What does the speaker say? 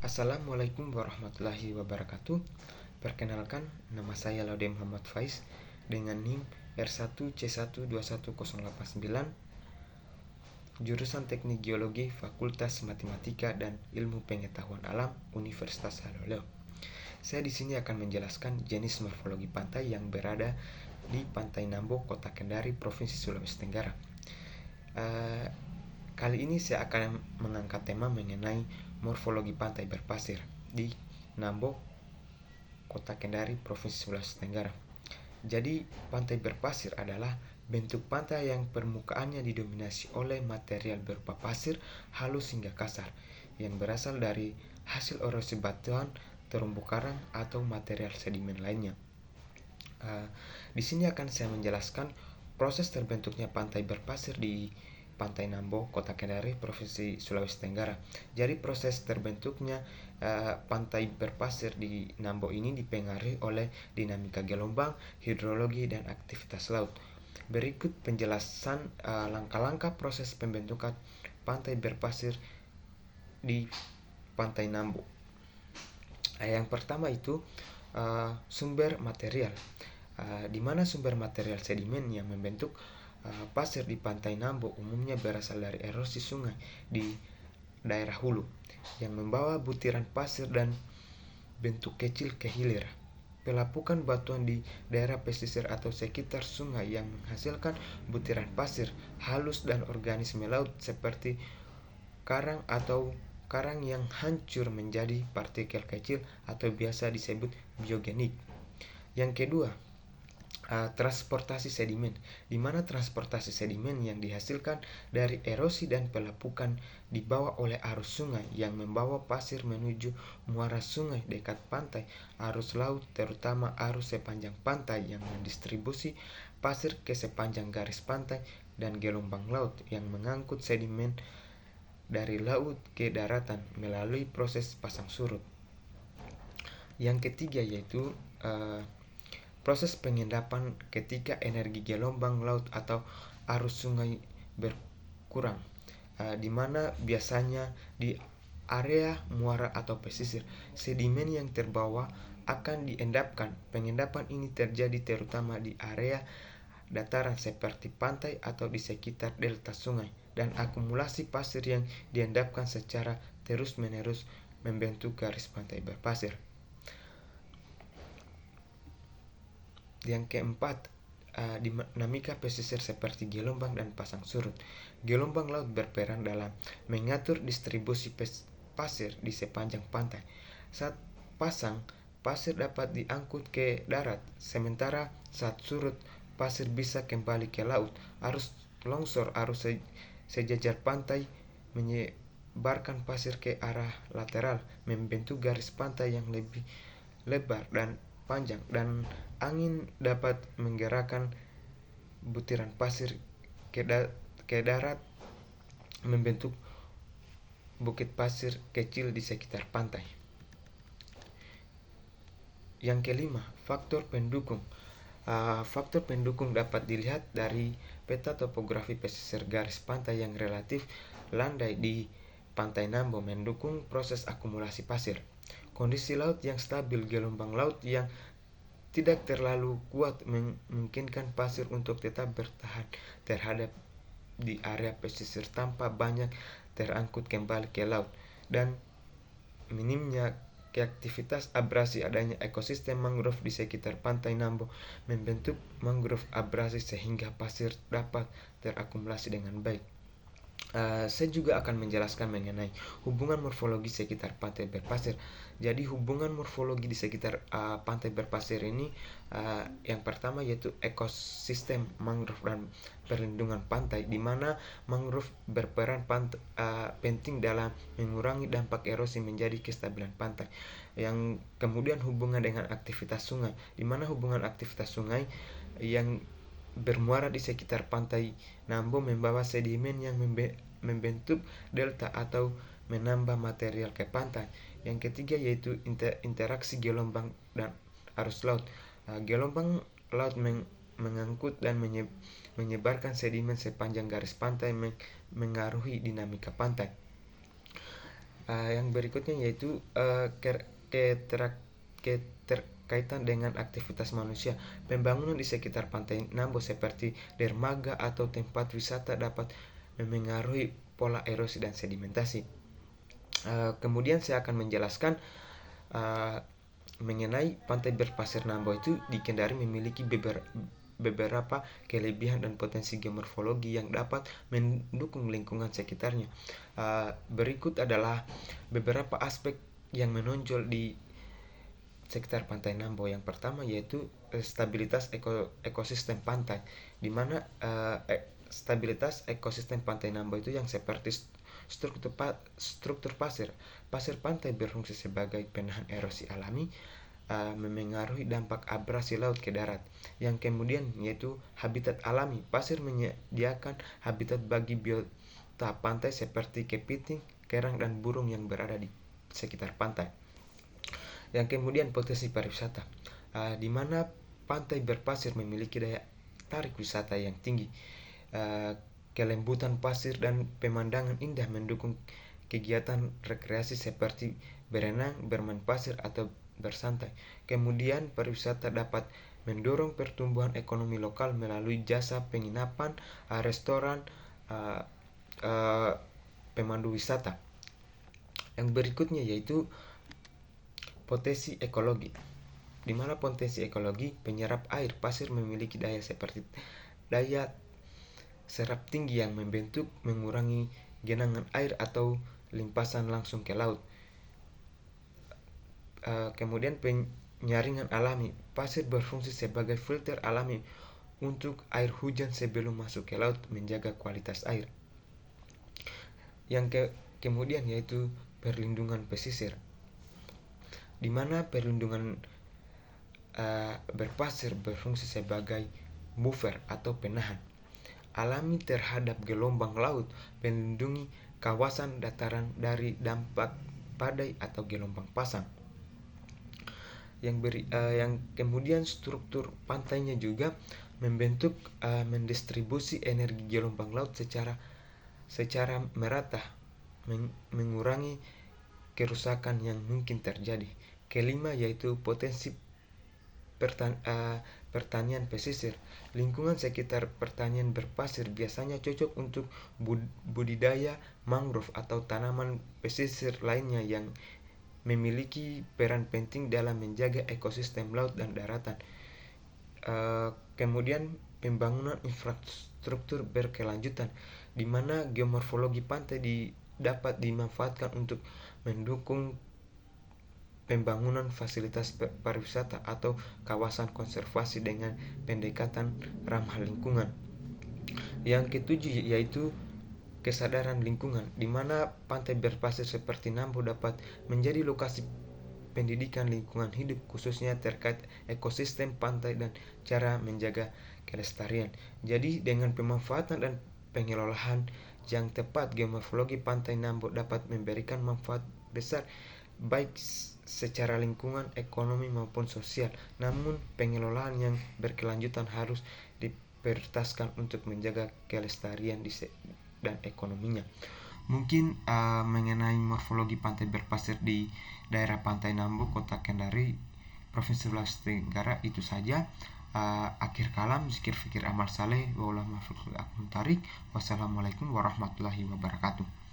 Assalamualaikum warahmatullahi wabarakatuh. Perkenalkan, nama saya Laude Muhammad Faiz dengan NIM R1C121089, jurusan Teknik Geologi Fakultas Matematika dan Ilmu Pengetahuan Alam Universitas Haloleo. Saya di sini akan menjelaskan jenis morfologi pantai yang berada di Pantai Nambo, Kota Kendari, Provinsi Sulawesi Tenggara. Kali ini saya akan mengangkat tema mengenai morfologi pantai berpasir di Nambo, Kota Kendari, Provinsi Sulawesi Tenggara. Jadi, pantai berpasir adalah bentuk pantai yang permukaannya didominasi oleh material berupa pasir halus hingga kasar yang berasal dari hasil erosi batuan, terumbu karang, atau material sedimen lainnya. Di sini akan saya menjelaskan proses terbentuknya pantai berpasir di Pantai Nambo, Kota Kendari, Provinsi Sulawesi Tenggara. Jadi proses terbentuknya pantai berpasir di Nambo ini dipengaruhi oleh dinamika gelombang, hidrologi, dan aktivitas laut. Berikut penjelasan langkah-langkah proses pembentukan pantai berpasir di Pantai Nambo. Yang pertama itu sumber material, di mana sumber material sedimen yang membentuk pasir di Pantai Nambo umumnya berasal dari erosi sungai di daerah hulu yang membawa butiran pasir dan bentuk kecil ke hilir. Pelapukan batuan di daerah pesisir atau sekitar sungai yang menghasilkan butiran pasir halus dan organisme laut seperti karang atau karang yang hancur menjadi partikel kecil atau biasa disebut biogenik. Yang kedua, transportasi sedimen, di mana transportasi sedimen yang dihasilkan dari erosi dan pelapukan dibawa oleh arus sungai yang membawa pasir menuju muara sungai dekat pantai, arus laut terutama arus sepanjang pantai yang mendistribusi pasir ke sepanjang garis pantai, dan gelombang laut yang mengangkut sedimen dari laut ke daratan melalui proses pasang surut. Yang ketiga yaitu proses pengendapan ketika energi gelombang laut atau arus sungai berkurang, di mana biasanya di area muara atau pesisir sedimen yang terbawa akan diendapkan. Pengendapan ini terjadi terutama di area dataran seperti pantai atau di sekitar delta sungai, dan akumulasi pasir yang diendapkan secara terus-menerus membentuk garis pantai berpasir. Yang keempat, dinamika pesisir seperti gelombang dan pasang surut. Gelombang laut berperan dalam mengatur distribusi pasir di sepanjang pantai. Saat pasang, pasir dapat diangkut ke darat, sementara saat surut, pasir bisa kembali ke laut. Arus longsor, arus sejajar pantai menyebarkan pasir ke arah lateral, membentuk garis pantai yang lebih lebar dan panjang, dan angin dapat menggerakkan butiran pasir ke darat, membentuk bukit pasir kecil di sekitar pantai. Yang kelima, faktor pendukung. Faktor pendukung dapat dilihat dari peta topografi pesisir garis pantai yang relatif landai di Pantai Nambo mendukung proses akumulasi pasir. Kondisi laut yang stabil, gelombang laut yang tidak terlalu kuat memungkinkan pasir untuk tetap bertahan terhadap di area pesisir tanpa banyak terangkut kembali ke laut, dan minimnya aktivitas abrasi. Adanya ekosistem mangrove di sekitar Pantai Nambo membentuk mangrove abrasi sehingga pasir dapat terakumulasi dengan baik. Saya juga akan menjelaskan mengenai hubungan morfologi sekitar pantai berpasir. Jadi hubungan morfologi di sekitar pantai berpasir ini, yang pertama yaitu ekosistem mangrove dan perlindungan pantai, di mana mangrove berperan penting dalam mengurangi dampak erosi menjadi kestabilan pantai. Yang kemudian hubungan dengan aktivitas sungai, di mana hubungan aktivitas sungai yang bermuara di sekitar Pantai Nambo membawa sedimen yang membentuk delta atau menambah material ke pantai. Yang ketiga yaitu interaksi gelombang dan arus laut. Gelombang laut mengangkut dan menyebarkan sedimen sepanjang garis pantai, mengaruhi dinamika pantai. Yang berikutnya yaitu keterkaitan dengan aktivitas manusia. Pembangunan di sekitar pantai Nambo seperti dermaga atau tempat wisata dapat memengaruhi pola erosi dan sedimentasi. Kemudian saya akan menjelaskan mengenai pantai berpasir Nambo itu di Kendari memiliki beberapa kelebihan dan potensi geomorfologi yang dapat mendukung lingkungan sekitarnya. Berikut adalah beberapa aspek yang menonjol di sekitar pantai Nambo. Yang pertama yaitu stabilitas ekosistem pantai, di mana stabilitas ekosistem pantai Nambo itu yang seperti struktur pasir. Pasir pantai berfungsi sebagai penahan erosi alami, memengaruhi dampak abrasi laut ke darat. Yang kemudian yaitu habitat alami. Pasir menyediakan habitat bagi biota pantai seperti kepiting, kerang, dan burung yang berada di sekitar pantai. Yang kemudian potensi pariwisata, di mana pantai berpasir memiliki daya tarik wisata yang tinggi. Kelembutan pasir dan pemandangan indah mendukung kegiatan rekreasi seperti berenang, bermain pasir, atau bersantai. Kemudian pariwisata dapat mendorong pertumbuhan ekonomi lokal melalui jasa penginapan, restoran, pemandu wisata. Yang berikutnya yaitu potensi ekologi, di mana potensi ekologi penyerap air. Pasir memiliki daya serap tinggi yang mengurangi genangan air atau limpasan langsung ke laut. Kemudian penyaringan alami. Pasir berfungsi sebagai filter alami untuk air hujan sebelum masuk ke laut, menjaga kualitas air. Yang kemudian yaitu perlindungan pesisir, di mana perlindungan berpasir berfungsi sebagai buffer atau penahan alami terhadap gelombang laut, melindungi kawasan dataran dari dampak badai atau gelombang pasang. Yang kemudian struktur pantainya juga mendistribusi energi gelombang laut secara merata, mengurangi kerusakan yang mungkin terjadi. Kelima yaitu potensi pertanian pesisir. Lingkungan sekitar pertanian berpasir biasanya cocok untuk budidaya mangrove atau tanaman pesisir lainnya yang memiliki peran penting dalam menjaga ekosistem laut dan daratan. Kemudian pembangunan infrastruktur berkelanjutan, di mana geomorfologi pantai dapat dimanfaatkan untuk mendukung pembangunan fasilitas pariwisata atau kawasan konservasi dengan pendekatan ramah lingkungan. Yang ketujuh yaitu kesadaran lingkungan, di mana pantai berpasir seperti Nambo dapat menjadi lokasi pendidikan lingkungan hidup, khususnya terkait ekosistem pantai dan cara menjaga kelestarian. Jadi dengan pemanfaatan dan pengelolaan yang tepat, geomorfologi pantai Nambo dapat memberikan manfaat besar baik secara lingkungan, ekonomi maupun sosial. Namun pengelolaan yang berkelanjutan harus diprioritaskan untuk menjaga kelestarian dan ekonominya. Mungkin mengenai morfologi pantai berpasir di daerah pantai Nambo, Kota Kendari, Provinsi Sulawesi Tenggara itu saja. Akhir kalam, zikir fikir amal saleh, wa ulah mafruq akun tarik. Wassalamualaikum warahmatullahi wabarakatuh.